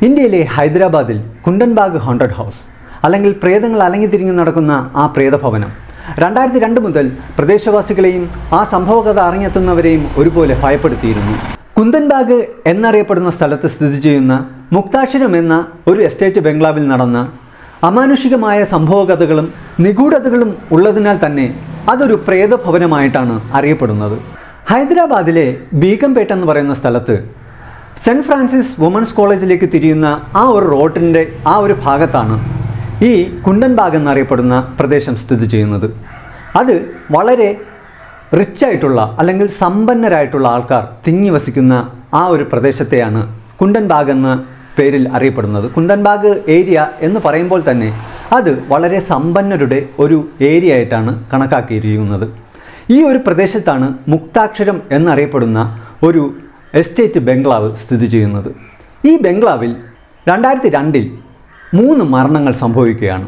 ഇന്ത്യയിലെ ഹൈദരാബാദിൽ കുണ്ടൻബാഗ് haunted house അല്ലെങ്കിൽ പ്രേതങ്ങൾ അലങ്ങിത്തിരിഞ്ഞ് നടക്കുന്ന ആ പ്രേതഭവനം 2002 മുതൽ പ്രദേശവാസികളെയും ആ സംഭവകഥ അറിഞ്ഞെത്തുന്നവരെയും ഒരുപോലെ ഭയപ്പെടുത്തിയിരുന്നു. കുണ്ടൻബാഗ് എന്നറിയപ്പെടുന്ന സ്ഥലത്ത് സ്ഥിതി ചെയ്യുന്ന മുക്താക്ഷരം എന്ന ഒരു എസ്റ്റേറ്റ് ബംഗ്ലാവിൽ നടന്ന അമാനുഷികമായ സംഭവകഥകളും നിഗൂഢതകളും ഉള്ളതിനാൽ തന്നെ അതൊരു പ്രേതഭവനമായിട്ടാണ് അറിയപ്പെടുന്നത്. ഹൈദരാബാദിലെ ബീഗംപേട്ട് എന്ന് പറയുന്ന സ്ഥലത്ത് സെൻറ്റ് ഫ്രാൻസിസ് വുമൻസ് കോളേജിലേക്ക് തിരിയുന്ന ആ ഒരു റോഡിൻ്റെ ആ ഒരു ഭാഗത്താണ് ഈ കുണ്ടൻബാഗ് എന്നറിയപ്പെടുന്ന പ്രദേശം സ്ഥിതി ചെയ്യുന്നത്. അത് വളരെ റിച്ചായിട്ടുള്ള അല്ലെങ്കിൽ സമ്പന്നരായിട്ടുള്ള ആൾക്കാർ തിങ്ങി വസിക്കുന്ന ആ ഒരു പ്രദേശത്തെയാണ് കുണ്ടൻബാഗ് എന്ന പേരിൽ അറിയപ്പെടുന്നത്. കുണ്ടൻബാഗ് ഏരിയ എന്ന് പറയുമ്പോൾ തന്നെ അത് വളരെ സമ്പന്നരുടെ ഒരു ഏരിയ ആയിട്ടാണ് കണക്കാക്കിയിരിക്കുന്നത്. ഈ ഒരു പ്രദേശത്താണ് മുക്താക്ഷരം എന്നറിയപ്പെടുന്ന ഒരു എസ്റ്റേറ്റ് ബംഗ്ലാവ് സ്ഥിതി ചെയ്യുന്നത്. ഈ ബംഗ്ലാവിൽ 2002 3 മരണങ്ങൾ സംഭവിക്കുകയാണ്.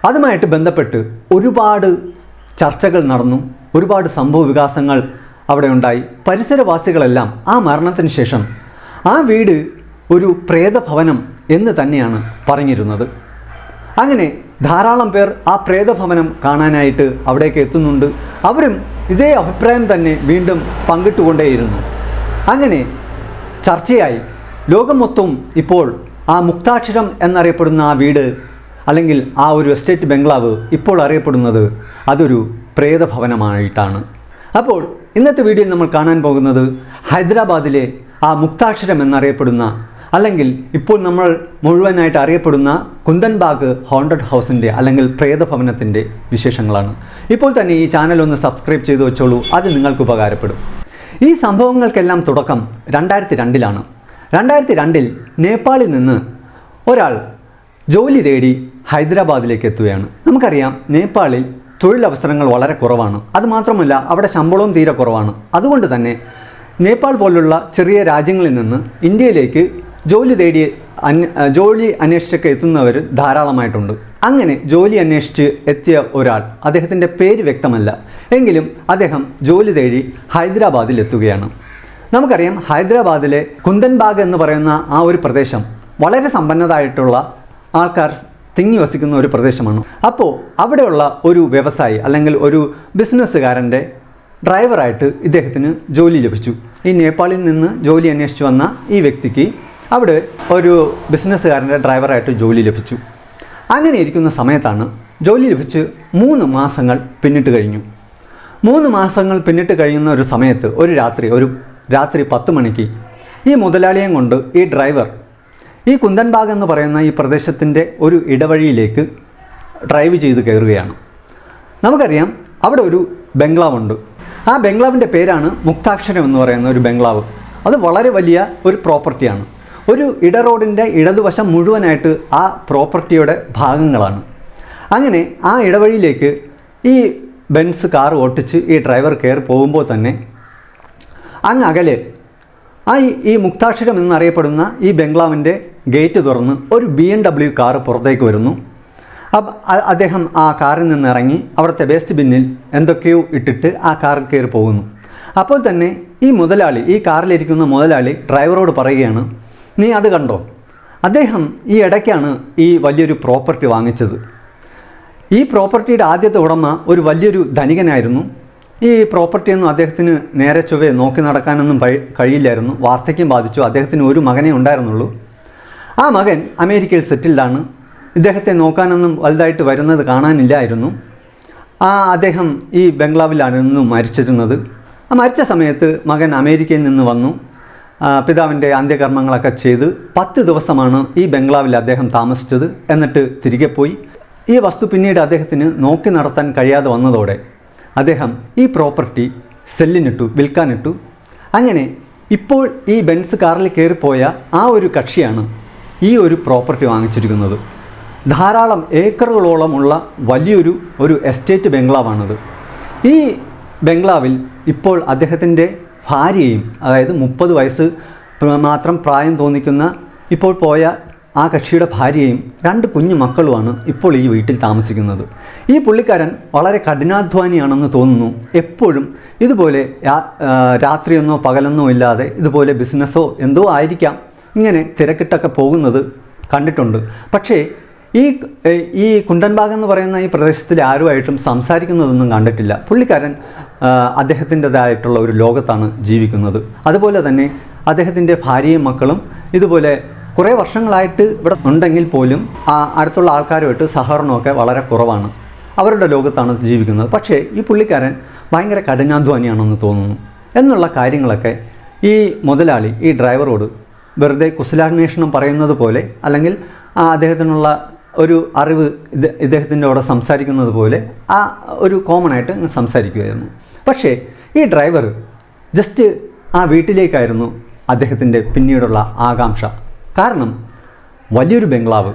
അതുമായിട്ട് ബന്ധപ്പെട്ട് ഒരുപാട് ചർച്ചകൾ നടന്നു, ഒരുപാട് സംഭവ വികാസങ്ങൾ അവിടെ ഉണ്ടായി. പരിസരവാസികളെല്ലാം ആ മരണത്തിന് ശേഷം ആ വീട് ഒരു പ്രേതഭവനം എന്ന് തന്നെയാണ് പറഞ്ഞിരുന്നത്. അങ്ങനെ ധാരാളം പേർ ആ പ്രേതഭവനം കാണാനായിട്ട് അവിടേക്ക് എത്തുന്നുണ്ട്. അവരും ഇതേ അഭിപ്രായം തന്നെ വീണ്ടും പങ്കിട്ടുകൊണ്ടേയിരുന്നു. അങ്ങനെ ചർച്ചയായി ലോകം മൊത്തം ഇപ്പോൾ ആ മുക്താക്ഷരം എന്നറിയപ്പെടുന്ന ആ വീട് അല്ലെങ്കിൽ ആ ഒരു എസ്റ്റേറ്റ് ബംഗ്ലാവ് ഇപ്പോൾ അറിയപ്പെടുന്നത് അതൊരു പ്രേതഭവനമായിട്ടാണ്. അപ്പോൾ ഇന്നത്തെ വീഡിയോയിൽ നമ്മൾ കാണാൻ പോകുന്നത് ഹൈദരാബാദിലെ ആ മുക്താക്ഷരം എന്നറിയപ്പെടുന്ന അല്ലെങ്കിൽ ഇപ്പോൾ നമ്മൾ മുഴുവനായിട്ട് അറിയപ്പെടുന്ന കുണ്ടൻബാഗ് ഹോണ്ടഡ് ഹൗസിൻ്റെ അല്ലെങ്കിൽ പ്രേതഭവനത്തിൻ്റെ വിശേഷങ്ങളാണ്. ഇപ്പോൾ തന്നെ ഈ ചാനൽ ഒന്ന് സബ്സ്ക്രൈബ് ചെയ്ത് വെച്ചോളൂ, അത് നിങ്ങൾക്ക് ഉപകാരപ്പെടും. ഈ സംഭവങ്ങൾക്കെല്ലാം തുടക്കം 2002 2002 നേപ്പാളിൽ നിന്ന് ഒരാൾ ജോലി തേടി ഹൈദരാബാദിലേക്ക് എത്തുകയാണ്. നമുക്കറിയാം നേപ്പാളിൽ തൊഴിലവസരങ്ങൾ വളരെ കുറവാണ്. അതുമാത്രമല്ല അവിടെ ശമ്പളവും തീരെ കുറവാണ്. അതുകൊണ്ട് തന്നെ നേപ്പാൾ പോലുള്ള ചെറിയ രാജ്യങ്ങളിൽ നിന്ന് ഇന്ത്യയിലേക്ക് ജോലി അന്വേഷിച്ചൊക്കെ എത്തുന്നവർ ധാരാളമായിട്ടുണ്ട്. അങ്ങനെ ജോലി അന്വേഷിച്ച് എത്തിയ ഒരാൾ, അദ്ദേഹത്തിൻ്റെ പേര് വ്യക്തമല്ല എങ്കിലും അദ്ദേഹം ജോലി തേടി ഹൈദരാബാദിൽ എത്തുകയാണ്. നമുക്കറിയാം ഹൈദരാബാദിലെ കുണ്ടൻബാഗ് എന്ന് പറയുന്ന ആ ഒരു പ്രദേശം വളരെ സമ്പന്നതായിട്ടുള്ള ആൾക്കാർ തിങ്ങി വസിക്കുന്ന ഒരു പ്രദേശമാണ്. അപ്പോൾ അവിടെയുള്ള ഒരു വ്യവസായി അല്ലെങ്കിൽ ഒരു ബിസിനസ്സുകാരൻ്റെ ഡ്രൈവറായിട്ട് ഇദ്ദേഹത്തിന് ജോലി ലഭിച്ചു. ഈ നേപ്പാളിൽ നിന്ന് ജോലി അന്വേഷിച്ച് വന്ന ഈ വ്യക്തിക്ക് അവിടെ ഒരു ബിസിനസ്സുകാരൻ്റെ ഡ്രൈവറായിട്ട് ജോലി ലഭിച്ചു. അങ്ങനെ ഇരിക്കുന്ന സമയത്താണ് ജോലി ലഭിച്ച് 3 മാസങ്ങൾ പിന്നിട്ട് കഴിഞ്ഞു. 3 മാസങ്ങൾ പിന്നിട്ട് കഴിയുന്ന ഒരു സമയത്ത് ഒരു രാത്രി 10 മണിക്ക് ഈ മുതലാളിയും കൊണ്ട് ഈ ഡ്രൈവർ ഈ കുണ്ടൻബാഗ് എന്ന് പറയുന്ന ഈ പ്രദേശത്തിൻ്റെ ഒരു ഇടവഴിയിലേക്ക് ഡ്രൈവ് ചെയ്ത് കയറുകയാണ്. നമുക്കറിയാം അവിടെ ഒരു ബംഗ്ലാവുണ്ട്. ആ ബംഗ്ലാവിൻ്റെ പേരാണ് മുക്താക്ഷരം എന്ന് പറയുന്ന ഒരു ബംഗ്ലാവ്. അത് വളരെ വലിയ ഒരു പ്രോപ്പർട്ടിയാണ്. ഒരു ഇടറോഡിൻ്റെ ഇടതുവശം മുഴുവനായിട്ട് ആ പ്രോപ്പർട്ടിയുടെ ഭാഗങ്ങളാണ്. അങ്ങനെ ആ ഇടവഴിയിലേക്ക് ഈ ബെൻസ് കാർ ഓട്ടിച്ച് ഈ ഡ്രൈവർ കയറി പോകുമ്പോൾ തന്നെ അങ്ങ് അകലെ ഈ മുക്താക്ഷരം എന്നറിയപ്പെടുന്ന ഈ ബംഗ്ലാവിൻ്റെ ഗേറ്റ് തുറന്ന് ഒരു BMW കാർ പുറത്തേക്ക് വരുന്നു. അദ്ദേഹം ആ കാറിൽ നിന്ന് ഇറങ്ങി അവിടുത്തെ വേസ്റ്റ് ബിന്നിൽ എന്തൊക്കെയോ ഇട്ടിട്ട് ആ കാറിൽ കയറി പോകുന്നു. അപ്പോൾ തന്നെ ഈ കാറിലിരിക്കുന്ന മുതലാളി ഡ്രൈവറോട് പറയുകയാണ്, നീ അത് കണ്ടോ? അദ്ദേഹം ഈ ഇടയ്ക്കാണ് ഈ വലിയൊരു പ്രോപ്പർട്ടി വാങ്ങിച്ചത്. ഈ പ്രോപ്പർട്ടിയുടെ ആദ്യത്തെ ഉടമ ഒരു വലിയൊരു ധനികനായിരുന്നു. ഈ പ്രോപ്പർട്ടിയൊന്നും അദ്ദേഹത്തിന് നേരെ ചൊവ്വേ നോക്കി നടക്കാനൊന്നും കഴിയില്ലായിരുന്നു. വാർദ്ധക്യം ബാധിച്ചു. അദ്ദേഹത്തിന് ഒരു മകനേ ഉണ്ടായിരുന്നുള്ളൂ. ആ മകൻ അമേരിക്കയിൽ സെറ്റിൽഡാണ്. ഇദ്ദേഹത്തെ നോക്കാനൊന്നും വലുതായിട്ട് വരുന്നത് കാണാനില്ലായിരുന്നു. അദ്ദേഹം ഈ ബംഗ്ലാവിലാണ് മരിച്ചിരുന്നത്. മരിച്ച സമയത്ത് മകൻ അമേരിക്കയിൽ നിന്ന് വന്നു. പിതാവിൻ്റെ അന്ത്യകർമ്മങ്ങളൊക്കെ ചെയ്ത് 10 ദിവസമാണ് ഈ ബംഗ്ലാവിൽ അദ്ദേഹം താമസിച്ചത്. എന്നിട്ട് തിരികെ പോയി. ഈ വസ്തു പിന്നീട് അദ്ദേഹത്തിന് നോക്കി നടത്താൻ കഴിയാതെ വന്നതോടെ അദ്ദേഹം ഈ പ്രോപ്പർട്ടി വിൽക്കാനിട്ടു. അങ്ങനെ ഇപ്പോൾ ഈ ബെൻസ് കാറിൽ കയറിപ്പോയ ആ ഒരു കക്ഷിയാണ് ഈ ഒരു പ്രോപ്പർട്ടി വാങ്ങിച്ചിരിക്കുന്നത്. ധാരാളം ഏക്കറുകളോളമുള്ള വലിയൊരു എസ്റ്റേറ്റ് ബംഗ്ലാവാണത്. ഈ ബംഗ്ലാവിൽ ഇപ്പോൾ അദ്ദേഹത്തിൻ്റെ ഭാര്യയും, അതായത് 30 വയസ്സ് മാത്രം പ്രായം തോന്നിക്കുന്ന ഇപ്പോൾ പോയ ആ കക്ഷിയുടെ ഭാര്യയും 2 കുഞ്ഞു മക്കളുമാണ് ഇപ്പോൾ ഈ വീട്ടിൽ താമസിക്കുന്നത്. ഈ പുള്ളിക്കാരൻ വളരെ കഠിനാധ്വാനിയാണെന്ന് തോന്നുന്നു. എപ്പോഴും ഇതുപോലെ രാത്രിയൊന്നോ പകലെന്നോ ഇല്ലാതെ ഇതുപോലെ ബിസിനസ്സോ എന്തോ ആയിരിക്കാം, ഇങ്ങനെ തിരക്കിട്ടൊക്കെ പോകുന്നത് കണ്ടിട്ടുണ്ട്. പക്ഷേ ഈ കുണ്ടൻഭാഗം എന്ന് പറയുന്ന ഈ പ്രദേശത്തിൽ ആരുമായിട്ടും സംസാരിക്കുന്നതൊന്നും കണ്ടിട്ടില്ല. പുള്ളിക്കാരൻ അദ്ദേഹത്തിൻ്റെതായിട്ടുള്ള ഒരു ലോകത്താണ് ജീവിക്കുന്നത്. അതുപോലെ തന്നെ അദ്ദേഹത്തിൻ്റെ ഭാര്യയും മക്കളും ഇതുപോലെ കുറേ വർഷങ്ങളായിട്ട് ഇവിടെ ഉണ്ടെങ്കിൽ പോലും അടുത്തുള്ള ആൾക്കാരുമായിട്ട് സഹകരണമൊക്കെ വളരെ കുറവാണ്. അവരുടെ ലോകത്താണ് ജീവിക്കുന്നത്. പക്ഷേ ഈ പുള്ളിക്കാരൻ ഭയങ്കര കഠിനാധ്വാനിയാണെന്ന് തോന്നുന്നു എന്നുള്ള കാര്യങ്ങളൊക്കെ ഈ മുതലാളി ഈ ഡ്രൈവറോട് വെറുതെ കുശലാന്വേഷണം പറയുന്നത് പോലെ, അല്ലെങ്കിൽ അദ്ദേഹത്തിനുള്ള ഒരു അറിവ് ഇദ്ദേഹത്തിൻ്റെ കൂടെ സംസാരിക്കുന്നത് പോലെ ഒരു കോമൺ ആയിട്ട് സംസാരിക്കുമായിരുന്നു. പക്ഷേ ഈ ഡ്രൈവർ ജസ്റ്റ് ആ വീട്ടിലേക്കായിരുന്നു അദ്ദേഹത്തിൻ്റെ പിന്നീടുള്ള ആകാംക്ഷ. കാരണം വലിയൊരു ബംഗ്ലാവ്,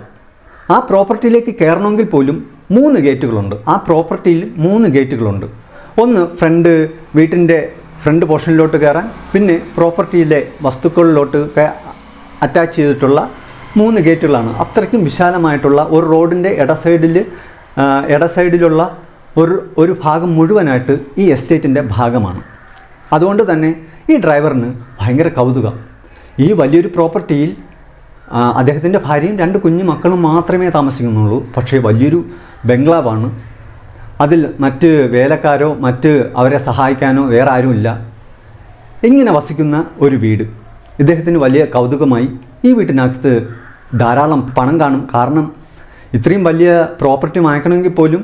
ആ പ്രോപ്പർട്ടിയിലേക്ക് കയറണമെങ്കിൽ പോലും 3 ഗേറ്റുകളുണ്ട്. ആ പ്രോപ്പർട്ടിയിൽ 3 ഗേറ്റുകളുണ്ട്. ഒന്ന് വീട്ടിൻ്റെ ഫ്രണ്ട് പോർഷനിലോട്ട് കയറാൻ, പിന്നെ പ്രോപ്പർട്ടിയിലെ വസ്തുക്കളിലോട്ട് അറ്റാച്ച് ചെയ്തിട്ടുള്ള 3 ഗേറ്റുകളാണ്. അത്രയ്ക്കും വിശാലമായിട്ടുള്ള ഒരു റോഡിൻ്റെ ഇടസൈഡിലുള്ള ഒരു ഭാഗം മുഴുവനായിട്ട് ഈ എസ്റ്റേറ്റിൻ്റെ ഭാഗമാണ്. അതുകൊണ്ട് തന്നെ ഈ ഡ്രൈവറിന് ഭയങ്കര കൗതുകം. ഈ വലിയൊരു പ്രോപ്പർട്ടിയിൽ അദ്ദേഹത്തിൻ്റെ ഭാര്യയും 2 കുഞ്ഞു മക്കളും മാത്രമേ താമസിക്കുന്നുള്ളൂ. പക്ഷേ വലിയൊരു ബംഗ്ലാവാണ്. അതിൽ മറ്റ് വേലക്കാരോ അവരെ സഹായിക്കാനോ വേറെ ആരുമില്ല. ഇങ്ങനെ വസിക്കുന്ന ഒരു വീട് ഇദ്ദേഹത്തിന് വലിയ കൗതുകമായി. ഈ വീട്ടിനകത്ത് ധാരാളം പണം കാണും. കാരണം ഇത്രയും വലിയ പ്രോപ്പർട്ടി വാങ്ങിക്കണമെങ്കിൽ പോലും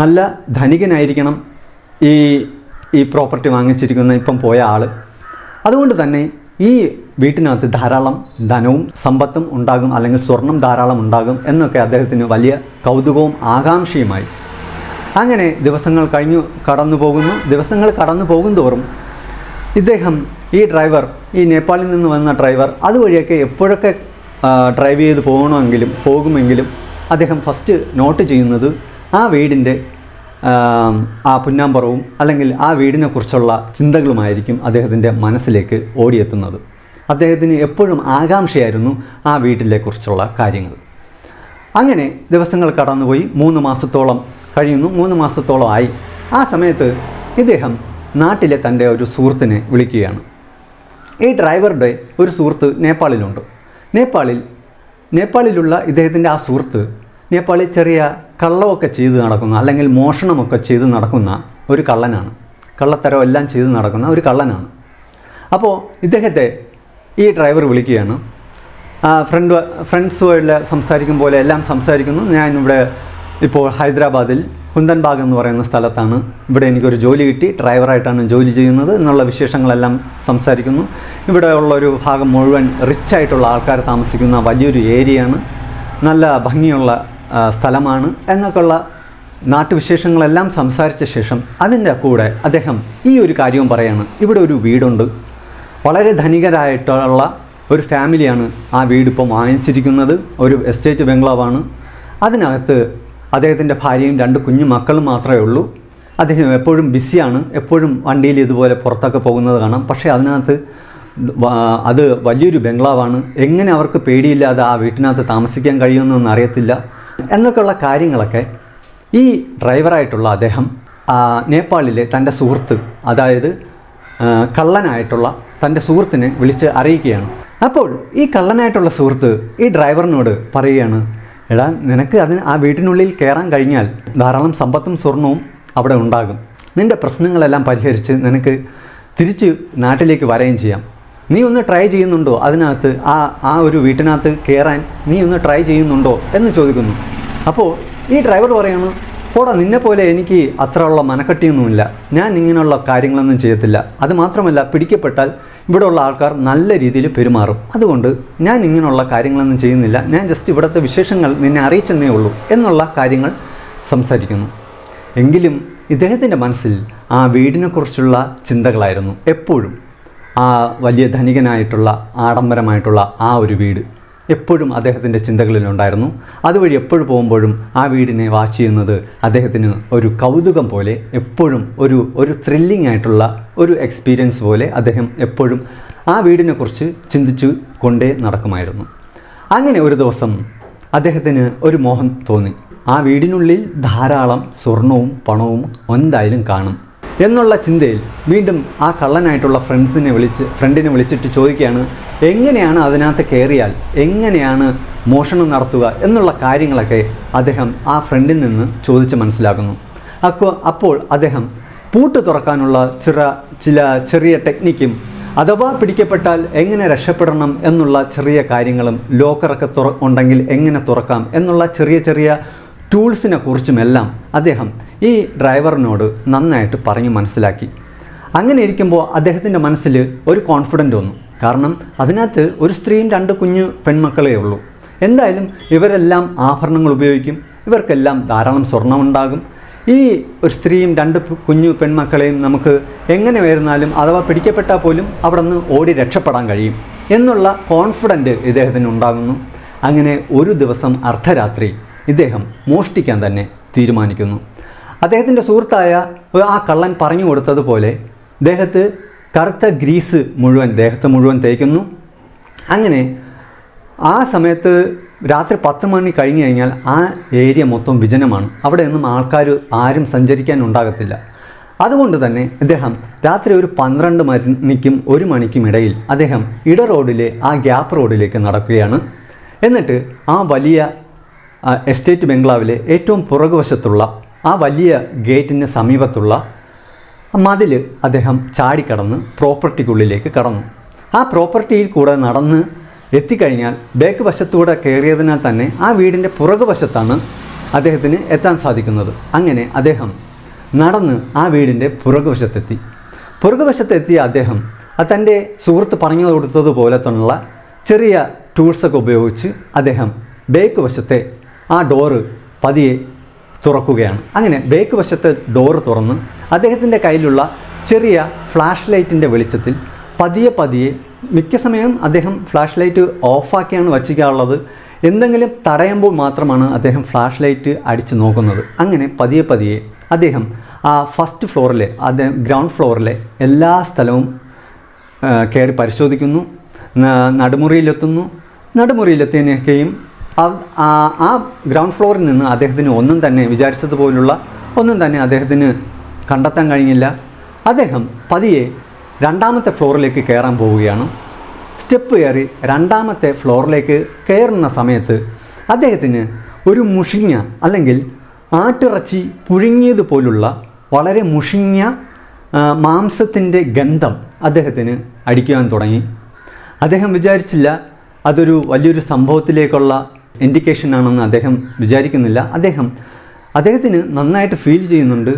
നല്ല ധനികനായിരിക്കണം ഈ പ്രോപ്പർട്ടി വാങ്ങിച്ചിരിക്കുന്ന ഇപ്പം പോയ ആൾ. അതുകൊണ്ട് തന്നെ ഈ വീട്ടിനകത്ത് ധാരാളം ധനവും സമ്പത്തും ഉണ്ടാകും, അല്ലെങ്കിൽ സ്വർണം ധാരാളം ഉണ്ടാകും എന്നൊക്കെ അദ്ദേഹത്തിന് വലിയ കൗതുകവും ആകാംക്ഷയുമായി. അങ്ങനെ ദിവസങ്ങൾ ദിവസങ്ങൾ കടന്നു പോകുന്തോറും ഈ ഡ്രൈവർ, ഈ നേപ്പാളിൽ നിന്ന് വന്ന ഡ്രൈവർ അതുവഴിയൊക്കെ എപ്പോഴൊക്കെ ഡ്രൈവ് ചെയ്ത് പോകുമെങ്കിലും അദ്ദേഹം ഫസ്റ്റ് നോട്ട് ചെയ്യുന്നത് ആ വീടിൻ്റെ ആ പുന്നാമ്പറവും അല്ലെങ്കിൽ ആ വീടിനെക്കുറിച്ചുള്ള ചിന്തകളുമായിരിക്കും അദ്ദേഹത്തിൻ്റെ മനസ്സിലേക്ക് ഓടിയെത്തുന്നത്. അദ്ദേഹത്തിന് എപ്പോഴും ആകാംക്ഷയായിരുന്നു ആ വീട്ടിലെക്കുറിച്ചുള്ള കാര്യങ്ങൾ. അങ്ങനെ ദിവസങ്ങൾ കടന്നുപോയി. 3 മാസത്തോളം കഴിയുന്നു. 3 മാസത്തോളമായി. ആ സമയത്ത് ഇദ്ദേഹം നാട്ടിലെ തൻ്റെ ഒരു സുഹൃത്തിനെ വിളിക്കുകയാണ്. ഈ ഡ്രൈവറുടെ ഒരു സുഹൃത്ത് നേപ്പാളിലുണ്ട്. നേപ്പാളിലുള്ള ഇദ്ദേഹത്തിൻ്റെ ആ സുഹൃത്ത് നേപ്പാളിൽ ചെറിയ കള്ളമൊക്കെ ചെയ്ത് നടക്കുന്ന, അല്ലെങ്കിൽ മോഷണമൊക്കെ ചെയ്ത് നടക്കുന്ന ഒരു കള്ളനാണ്. കള്ളത്തരം എല്ലാം ചെയ്ത് നടക്കുന്ന ഒരു കള്ളനാണ്. അപ്പോൾ ഇദ്ദേഹത്തെ ഈ ഡ്രൈവർ വിളിക്കുകയാണ്. ഫ്രണ്ട്സുമായിട്ട് സംസാരിക്കും പോലെ എല്ലാം സംസാരിക്കുന്നു. ഞാനിവിടെ ഇപ്പോൾ ഹൈദരാബാദിൽ കുണ്ടൻഭാഗ് എന്ന് പറയുന്ന സ്ഥലത്താണ്. ഇവിടെ എനിക്കൊരു ജോലി കിട്ടി, ഡ്രൈവറായിട്ടാണ് ജോലി ചെയ്യുന്നത് എന്നുള്ള വിശേഷങ്ങളെല്ലാം സംസാരിക്കുന്നു. ഇവിടെ ഉള്ളൊരു ഭാഗം മുഴുവൻ റിച്ചായിട്ടുള്ള ആൾക്കാർ താമസിക്കുന്ന വലിയൊരു ഏരിയയാണ്, നല്ല ഭംഗിയുള്ള സ്ഥലമാണ് എന്നൊക്കെയുള്ള നാട്ടുവിശേഷങ്ങളെല്ലാം സംസാരിച്ച ശേഷം അതിൻ്റെ കൂടെ അദ്ദേഹം ഈ ഒരു കാര്യവും പറയാണ്. ഇവിടെ ഒരു വീടുണ്ട്, വളരെ ധനികരായിട്ടുള്ള ഒരു ഫാമിലിയാണ് ആ വീടിപ്പം വാങ്ങിച്ചിരിക്കുന്നത്. ഒരു എസ്റ്റേറ്റ് ബംഗ്ലാവാണ്. അതിനകത്ത് അദ്ദേഹത്തിൻ്റെ ഭാര്യയും 2 കുഞ്ഞു മക്കളും മാത്രമേ ഉള്ളൂ. അദ്ദേഹം എപ്പോഴും ബിസിയാണ്, എപ്പോഴും വണ്ടിയിൽ ഇതുപോലെ പുറത്തൊക്കെ പോകുന്നത് കാണാം. പക്ഷേ അത് വലിയൊരു ബംഗ്ലാവാണ്. എങ്ങനെ അവർക്ക് പേടിയില്ലാതെ ആ വീട്ടിനകത്ത് താമസിക്കാൻ കഴിയുമെന്നൊന്നും അറിയത്തില്ല എന്നൊക്കെയുള്ള കാര്യങ്ങളൊക്കെ ഈ ഡ്രൈവറായിട്ടുള്ള അദ്ദേഹം നേപ്പാളിലെ തൻ്റെ സുഹൃത്ത്, അതായത് കള്ളനായിട്ടുള്ള തൻ്റെ സുഹൃത്തിനെ വിളിച്ച് അറിയിക്കുകയാണ്. അപ്പോൾ ഈ കള്ളനായിട്ടുള്ള സുഹൃത്ത് ഈ ഡ്രൈവറിനോട് പറയുകയാണ്, എടാ, നിനക്ക് ആ വീട്ടിനുള്ളിൽ കയറാൻ കഴിഞ്ഞാൽ ധാരാളം സമ്പത്തും സ്വർണവും അവിടെ ഉണ്ടാകും. നിൻ്റെ പ്രശ്നങ്ങളെല്ലാം പരിഹരിച്ച് നിനക്ക് തിരിച്ച് നാട്ടിലേക്ക് വരികയും ചെയ്യാം. നീ ഒന്ന് ട്രൈ ചെയ്യുന്നുണ്ടോ അതിനകത്ത്, ആ ഒരു വീട്ടിനകത്ത് കയറാൻ നീ ഒന്ന് ട്രൈ ചെയ്യുന്നുണ്ടോ എന്ന് ചോദിക്കുന്നു. അപ്പോൾ ഈ ഡ്രൈവർ പറയുന്നു, പോടാ, നിന്നെപ്പോലെ എനിക്ക് അത്രയുള്ള മനക്കട്ടിയൊന്നുമില്ല, ഞാൻ ഇങ്ങനെയുള്ള കാര്യങ്ങളൊന്നും ചെയ്യത്തില്ല. അതുമാത്രമല്ല, പിടിക്കപ്പെട്ടാൽ ഇവിടെയുള്ള ആൾക്കാർ നല്ല രീതിയിൽ പെരുമാറും. അതുകൊണ്ട് ഞാൻ ഇങ്ങനെയുള്ള കാര്യങ്ങളൊന്നും ചെയ്യുന്നില്ല, ഞാൻ ജസ്റ്റ് ഇവിടുത്തെ വിശേഷങ്ങൾ നിന്നെ അറിയിച്ചെന്നേ ഉള്ളൂ എന്നുള്ള കാര്യങ്ങൾ സംസാരിക്കുന്നു. എങ്കിലും ഇദ്ദേഹത്തിൻ്റെ മനസ്സിൽ ആ വീടിനെക്കുറിച്ചുള്ള ചിന്തകളായിരുന്നു എപ്പോഴും. ആ വലിയ ധനികനായിട്ടുള്ള ആഡംബരമായിട്ടുള്ള ആ ഒരു വീട് എപ്പോഴും അദ്ദേഹത്തിൻ്റെ ചിന്തകളിലുണ്ടായിരുന്നു. അതുവഴി എപ്പോഴും പോകുമ്പോഴും ആ വീടിനെ വാച്ച് ചെയ്യുന്നത് അദ്ദേഹത്തിന് ഒരു കൗതുകം പോലെ, എപ്പോഴും ഒരു ത്രില്ലിംഗ് ആയിട്ടുള്ള ഒരു എക്സ്പീരിയൻസ് പോലെ അദ്ദേഹം എപ്പോഴും ആ വീടിനെക്കുറിച്ച് ചിന്തിച്ചു കൊണ്ടേ നടക്കുമായിരുന്നു. അങ്ങനെ ഒരു ദിവസം അദ്ദേഹത്തിന് ഒരു മോഹം തോന്നി. ആ വീടിനുള്ളിൽ ധാരാളം സ്വർണവും പണവും എന്തായാലും കാണും. എന്നുള്ള ചിന്തയിൽ വീണ്ടും ആ കള്ളനായിട്ടുള്ള ഫ്രണ്ടിനെ വിളിച്ചിട്ട് ചോദിക്കുകയാണ്, എങ്ങനെയാണ് അതിനകത്ത് കയറിയാൽ എങ്ങനെയാണ് മോഷണം നടത്തുക എന്നുള്ള കാര്യങ്ങളൊക്കെ അദ്ദേഹം ആ ഫ്രണ്ടിൽ നിന്ന് ചോദിച്ച് മനസ്സിലാക്കുന്നു. അപ്പോൾ അദ്ദേഹം പൂട്ട് തുറക്കാനുള്ള ചില ചെറിയ ടെക്നിക്കും അഥവാ പിടിക്കപ്പെട്ടാൽ എങ്ങനെ രക്ഷപ്പെടണം എന്നുള്ള ചെറിയ കാര്യങ്ങളും ലോക്കറൊക്കെ ഉണ്ടെങ്കിൽ എങ്ങനെ തുറക്കാം എന്നുള്ള ചെറിയ ചെറിയ ടൂൾസിനെ കുറിച്ചുമെല്ലാം അദ്ദേഹം ഈ ഡ്രൈവറിനോട് നന്നായിട്ട് പറഞ്ഞ് മനസ്സിലാക്കി. അങ്ങനെ ഇരിക്കുമ്പോൾ അദ്ദേഹത്തിൻ്റെ മനസ്സിൽ ഒരു കോൺഫിഡൻറ്റ് വന്നു. കാരണം അതിനകത്ത് ഒരു സ്ത്രീയും 2 കുഞ്ഞു പെൺമക്കളേ ഉള്ളൂ. എന്തായാലും ഇവരെല്ലാം ആഭരണങ്ങൾ ഉപയോഗിക്കും, ഇവർക്കെല്ലാം ധാരാളം സ്വർണ്ണമുണ്ടാകും. ഈ ഒരു സ്ത്രീയും 2 കുഞ്ഞു പെൺമക്കളെയും നമുക്ക് എങ്ങനെ വരുന്നാലും അഥവാ പിടിക്കപ്പെട്ടാൽ പോലും അവിടെ നിന്ന് ഓടി രക്ഷപ്പെടാൻ കഴിയും എന്നുള്ള കോൺഫിഡൻറ്റ് ഇദ്ദേഹത്തിന് ഉണ്ടാകുന്നു. അങ്ങനെ ഒരു ദിവസം അർദ്ധരാത്രി ഇദ്ദേഹം മോഷ്ടിക്കാൻ തന്നെ തീരുമാനിക്കുന്നു. അദ്ദേഹത്തിൻ്റെ സുഹൃത്തായ ആ കള്ളൻ പറഞ്ഞു കൊടുത്തതുപോലെ കറുത്ത ഗ്രീസ് ദേഹത്ത് മുഴുവൻ തേക്കുന്നു. അങ്ങനെ ആ സമയത്ത് രാത്രി 10 മണി കഴിഞ്ഞ് കഴിഞ്ഞാൽ ആ ഏരിയ മൊത്തം വിജനമാണ്. അവിടെ ഒന്നും ആൾക്കാർ ആരും സഞ്ചരിക്കാൻ ഉണ്ടാകത്തില്ല. അതുകൊണ്ട് തന്നെ അദ്ദേഹം രാത്രി ഒരു 12 മണിക്കും 1 മണിക്കും ഇടയിൽ അദ്ദേഹം റോഡിലെ ആ ഗ്യാപ്പ് റോഡിലേക്ക് നടക്കുകയാണ്. എന്നിട്ട് ആ വലിയ എസ്റ്റേറ്റ് ബംഗ്ലാവിലെ ഏറ്റവും പുറകുവശത്തുള്ള ആ വലിയ ഗേറ്റിന് സമീപത്തുള്ള മതിൽ അദ്ദേഹം ചാടിക്കടന്ന് പ്രോപ്പർട്ടിക്കുള്ളിലേക്ക് കടന്നു. ആ പ്രോപ്പർട്ടിയിൽ കൂടെ നടന്ന് എത്തിക്കഴിഞ്ഞാൽ ബാക്ക് വശത്തൂടെ കയറിയതിനാൽ തന്നെ ആ വീടിൻ്റെ പുറകുവശത്താണ് അദ്ദേഹത്തിന് എത്താൻ സാധിക്കുന്നത്. അങ്ങനെ അദ്ദേഹം നടന്ന് ആ വീടിൻ്റെ പുറകുവശത്തെത്തിയ അദ്ദേഹം തൻ്റെ സുഹൃത്ത് പറഞ്ഞു കൊടുത്തതുപോലെ തന്നെയുള്ള ചെറിയ ടൂൾസൊക്കെ ഉപയോഗിച്ച് അദ്ദേഹം ബാക്ക് വശത്തെ ആ ഡോറ് പതിയെ തുറക്കുകയാണ്. അങ്ങനെ ബാക്ക് വശത്തെ ഡോറ് തുറന്ന് അദ്ദേഹത്തിൻ്റെ കയ്യിലുള്ള ചെറിയ ഫ്ലാഷ് ലൈറ്റിൻ്റെ വെളിച്ചത്തിൽ പതിയെ മിക്ക സമയം അദ്ദേഹം ഫ്ലാഷ് ലൈറ്റ് ഓഫാക്കിയാണ് വച്ചിക്കാറുള്ളത്. എന്തെങ്കിലും തടയുമ്പോൾ മാത്രമാണ് അദ്ദേഹം ഫ്ലാഷ് ലൈറ്റ് അടിച്ച് നോക്കുന്നത്. അങ്ങനെ പതിയെ അദ്ദേഹം ആ ഫസ്റ്റ് ഫ്ലോറിലെ ഗ്രൗണ്ട് ഫ്ലോറിലെ എല്ലാ സ്ഥലവും കയറി പരിശോധിക്കുന്നു. നടുമുറിയിലെത്തിയതിനൊക്കെയും ആ ഗ്രൗണ്ട് ഫ്ലോറിൽ നിന്ന് അദ്ദേഹത്തിന് വിചാരിച്ചതുപോലുള്ള ഒന്നും തന്നെ അദ്ദേഹത്തിന് കണ്ടെത്താൻ കഴിഞ്ഞില്ല. അദ്ദേഹം പതിയെ 2ാമത്തെ ഫ്ലോറിലേക്ക് കയറാൻ പോവുകയാണ്. സ്റ്റെപ്പ് കയറി 2ാമത്തെ ഫ്ലോറിലേക്ക് കയറുന്ന സമയത്ത് അദ്ദേഹത്തിന് ഒരു മുഷിഞ്ഞ അല്ലെങ്കിൽ ആട്ടിറച്ചി പുഴുങ്ങിയതുപോലുള്ള വളരെ മുഷിഞ്ഞ മാംസത്തിൻ്റെ ഗന്ധം അദ്ദേഹത്തിന് അടിക്കുവാൻ തുടങ്ങി. അദ്ദേഹം വിചാരിച്ചില്ല അതൊരു വലിയൊരു സംഭവത്തിലേക്കുള്ള ഇൻഡിക്കേഷൻ ആണെന്ന് അദ്ദേഹം വിചാരിക്കുന്നില്ല. അദ്ദേഹത്തിന് നന്നായിട്ട് ഫീൽ ചെയ്യുന്നുണ്ട്.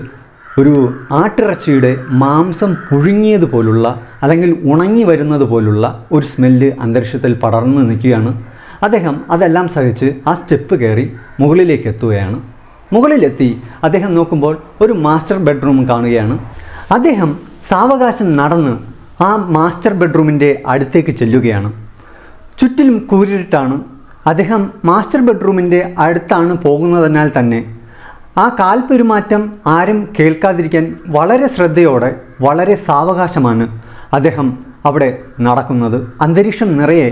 ഒരു ആട്ടിറച്ചിയുടെ മാംസം പുഴുങ്ങിയതുപോലുള്ള അല്ലെങ്കിൽ ഉണങ്ങി വരുന്നത് പോലുള്ള ഒരു സ്മെല്ല് അന്തരീക്ഷത്തിൽ പടർന്നു നിൽക്കുകയാണ്. അദ്ദേഹം അതെല്ലാം സഹിച്ച് ആ സ്റ്റെപ്പ് കയറി മുകളിലേക്ക് എത്തുകയാണ്. മുകളിലെത്തി അദ്ദേഹം നോക്കുമ്പോൾ ഒരു മാസ്റ്റർ ബെഡ്റൂം കാണുകയാണ്. അദ്ദേഹം സാവകാശം നടന്ന് ആ മാസ്റ്റർ ബെഡ്റൂമിൻ്റെ അടുത്തേക്ക് ചെല്ലുകയാണ്. ചുറ്റിലും കൂരിട്ടാണ്. അദ്ദേഹം മാസ്റ്റർ ബെഡ്റൂമിൻ്റെ അടുത്താണ് പോകുന്നതിനാൽ തന്നെ ആ കാൽപെരുമാറ്റം ആരും കേൾക്കാതിരിക്കാൻ വളരെ ശ്രദ്ധയോടെ വളരെ സാവകാശമാണ് അദ്ദേഹം അവിടെ നടക്കുന്നത്. അന്തരീക്ഷം നിറയെ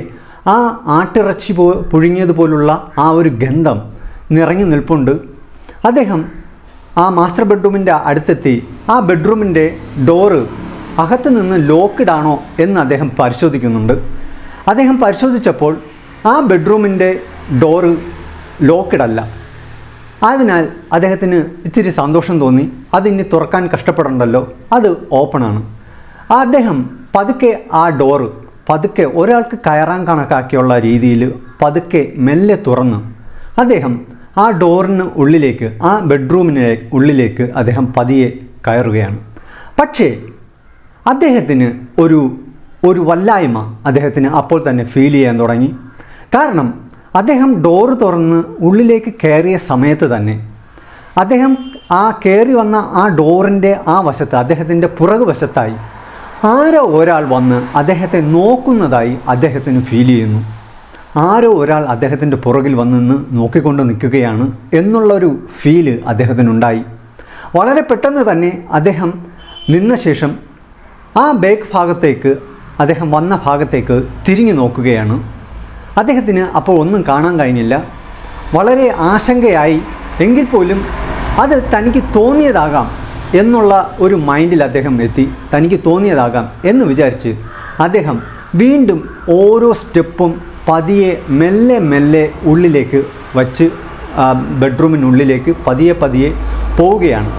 ആ ആട്ടിറച്ചി പുഴുങ്ങിയതുപോലുള്ള ആ ഒരു ഗന്ധം നിറഞ്ഞു നിൽപ്പുണ്ട്. അദ്ദേഹം ആ മാസ്റ്റർ ബെഡ്റൂമിൻ്റെ അടുത്തെത്തി ആ ബെഡ്റൂമിൻ്റെ ഡോറ് അകത്ത് നിന്ന് ലോക്ക്ഡ് ആണോ എന്ന് അദ്ദേഹം പരിശോധിക്കുന്നുണ്ട്. അദ്ദേഹം പരിശോധിച്ചപ്പോൾ ആ ബെഡ്റൂമിൻ്റെ ഡോറ് ലോക്ക്ഡ് അല്ല. അതിനാൽ അദ്ദേഹത്തിന് ഇച്ചിരി സന്തോഷം തോന്നി. അതിനി തുറക്കാൻ കഷ്ടപ്പെടണ്ടല്ലോ, അത് ഓപ്പണാണ്. അദ്ദേഹം പതുക്കെ ആ ഡോറ് ഒരാൾക്ക് കയറാൻ കണക്കാക്കിയുള്ള രീതിയിൽ പതുക്കെ മെല്ലെ തുറന്ന് അദ്ദേഹം ആ ഡോറിന് ഉള്ളിലേക്ക് ആ ബെഡ്റൂമിന് ഉള്ളിലേക്ക് അദ്ദേഹം പതിയെ കയറുകയാണ്. പക്ഷേ അദ്ദേഹത്തിന് ഒരു വല്ലായ്മ അദ്ദേഹത്തിന് അപ്പോൾ തന്നെ ഫീൽ ചെയ്യാൻ തുടങ്ങി. കാരണം അദ്ദേഹം ഡോറ് തുറന്ന് ഉള്ളിലേക്ക് കയറിയ സമയത്ത് തന്നെ അദ്ദേഹം ആ കയറി വന്ന ആ ഡോറിൻ്റെ ആ വശത്ത് അദ്ദേഹത്തിൻ്റെ പുറകുവശത്തായി ആരോ ഒരാൾ വന്ന് അദ്ദേഹത്തെ നോക്കുന്നതായി അദ്ദേഹത്തിന് ഫീൽ ചെയ്യുന്നു. ആരോ ഒരാൾ അദ്ദേഹത്തിൻ്റെ പുറകിൽ വന്ന് നോക്കിക്കൊണ്ട് നിൽക്കുകയാണ് എന്നുള്ളൊരു ഫീല് അദ്ദേഹത്തിനുണ്ടായി. വളരെ പെട്ടെന്ന് തന്നെ അദ്ദേഹം നിന്ന ശേഷം ആ ബാക്ക് ഭാഗത്തേക്ക് അദ്ദേഹം വന്ന ഭാഗത്തേക്ക് തിരിഞ്ഞു നോക്കുകയാണ്. അദ്ദേഹത്തിന് അപ്പോൾ ഒന്നും കാണാൻ കഴിഞ്ഞില്ല. വളരെ ആശങ്കയായി. എങ്കിൽ പോലും അത് തനിക്ക് തോന്നിയതാകാം എന്നുള്ള ഒരു മൈൻഡിൽ അദ്ദേഹം എത്തി. തനിക്ക് തോന്നിയതാകാം എന്ന് വിചാരിച്ച് അദ്ദേഹം വീണ്ടും ഓരോ സ്റ്റെപ്പും പതിയെ മെല്ലെ മെല്ലെ ഉള്ളിലേക്ക് വച്ച് ബെഡ്റൂമിനുള്ളിലേക്ക് പതിയെ പോവുകയാണ്.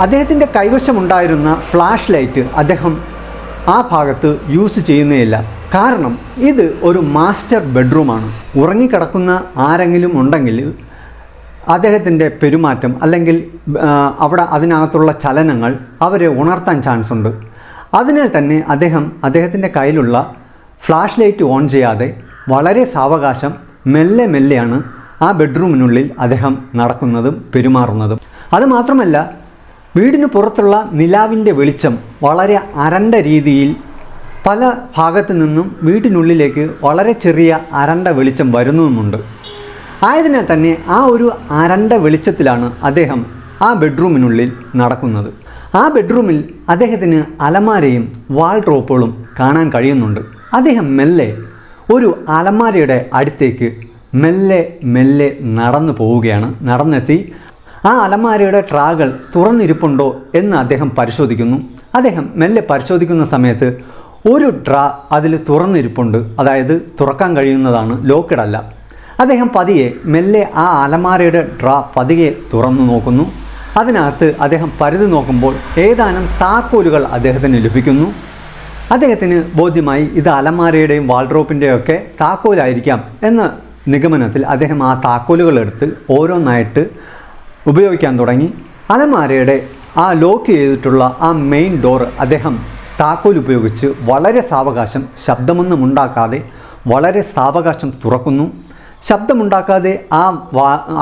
അദ്ദേഹത്തിൻ്റെ കൈവശമുണ്ടായിരുന്ന ഫ്ലാഷ് ലൈറ്റ് അദ്ദേഹം ആ ഭാഗത്ത് യൂസ് ചെയ്യുന്നേയില്ല. കാരണം ഇത് ഒരു മാസ്റ്റർ ബെഡ്റൂമാണ്. ഉറങ്ങിക്കിടക്കുന്ന ആരെങ്കിലും ഉണ്ടെങ്കിൽ അദ്ദേഹത്തിൻ്റെ പെരുമാറ്റം അല്ലെങ്കിൽ അവിടെ അതിനകത്തുള്ള ചലനങ്ങൾ അവരെ ഉണർത്താൻ ചാൻസ് ഉണ്ട്. അതിനാൽ തന്നെ അദ്ദേഹത്തിൻ്റെ കയ്യിലുള്ള ഫ്ലാഷ് ലൈറ്റ് ഓൺ ചെയ്യാതെ വളരെ സാവകാശം മെല്ലെ മെല്ലെയാണ് ആ ബെഡ്റൂമിനുള്ളിൽ അദ്ദേഹം നടക്കുന്നതും പെരുമാറുന്നതും. അതുമാത്രമല്ല, വീടിന് പുറത്തുള്ള നിലാവിൻ്റെ വെളിച്ചം വളരെ അരണ്ട രീതിയിൽ പല ഭാഗത്തു നിന്നും വീട്ടിനുള്ളിലേക്ക് വളരെ ചെറിയ അരണ്ട വെളിച്ചം വരുന്നുമുണ്ട്. ആയതിനാൽ തന്നെ ആ ഒരു അരണ്ട വെളിച്ചത്തിലാണ് അദ്ദേഹം ആ ബെഡ്റൂമിനുള്ളിൽ നടക്കുന്നത്. ആ ബെഡ്റൂമിൽ അദ്ദേഹത്തിന് അലമാരയും വാൾഡ്രോപ്പുകളും കാണാൻ കഴിയുന്നുണ്ട്. അദ്ദേഹം മെല്ലെ ഒരു അലമാരയുടെ അടുത്തേക്ക് മെല്ലെ നടന്നു പോവുകയാണ്. നടന്നെത്തി ആ അലമാരയുടെ ട്രാകൾ തുറന്നിരിപ്പുണ്ടോ എന്ന് അദ്ദേഹം പരിശോധിക്കുന്നു. അദ്ദേഹം മെല്ലെ പരിശോധിക്കുന്ന സമയത്ത് ഒരു ട്രാ അതിൽ തുറന്നിരിപ്പുണ്ട്. അതായത് തുറക്കാൻ കഴിയുന്നതാണ്, ലോക്കഡ് അല്ല. അദ്ദേഹം പതിയെ മെല്ലെ ആ അലമാരയുടെ ട്രാ പതിയെ തുറന്നു നോക്കുന്നു. അതിനകത്ത് അദ്ദേഹം പരുതി നോക്കുമ്പോൾ ഏതാനും താക്കോലുകൾ അദ്ദേഹത്തിന് ലഭിക്കുന്നു. അദ്ദേഹത്തിന് ബോധ്യമായി ഇത് അലമാരയുടെയും വാൾഡ്രോപ്പിൻ്റെയും ഒക്കെ താക്കോലായിരിക്കാം എന്ന നിഗമനത്തിൽ അദ്ദേഹം ആ താക്കോലുകളെടുത്ത് ഓരോന്നായിട്ട് ഉപയോഗിക്കാൻ തുടങ്ങി. അലമാരയുടെ ആ ലോക്ക് ചെയ്തിട്ടുള്ള ആ മെയിൻ ഡോർ അദ്ദേഹം താക്കോൽ ഉപയോഗിച്ച് വളരെ സാവകാശം, ശബ്ദമൊന്നും ഉണ്ടാക്കാതെ വളരെ സാവകാശം തുറക്കുന്നു. ശബ്ദമുണ്ടാക്കാതെ ആ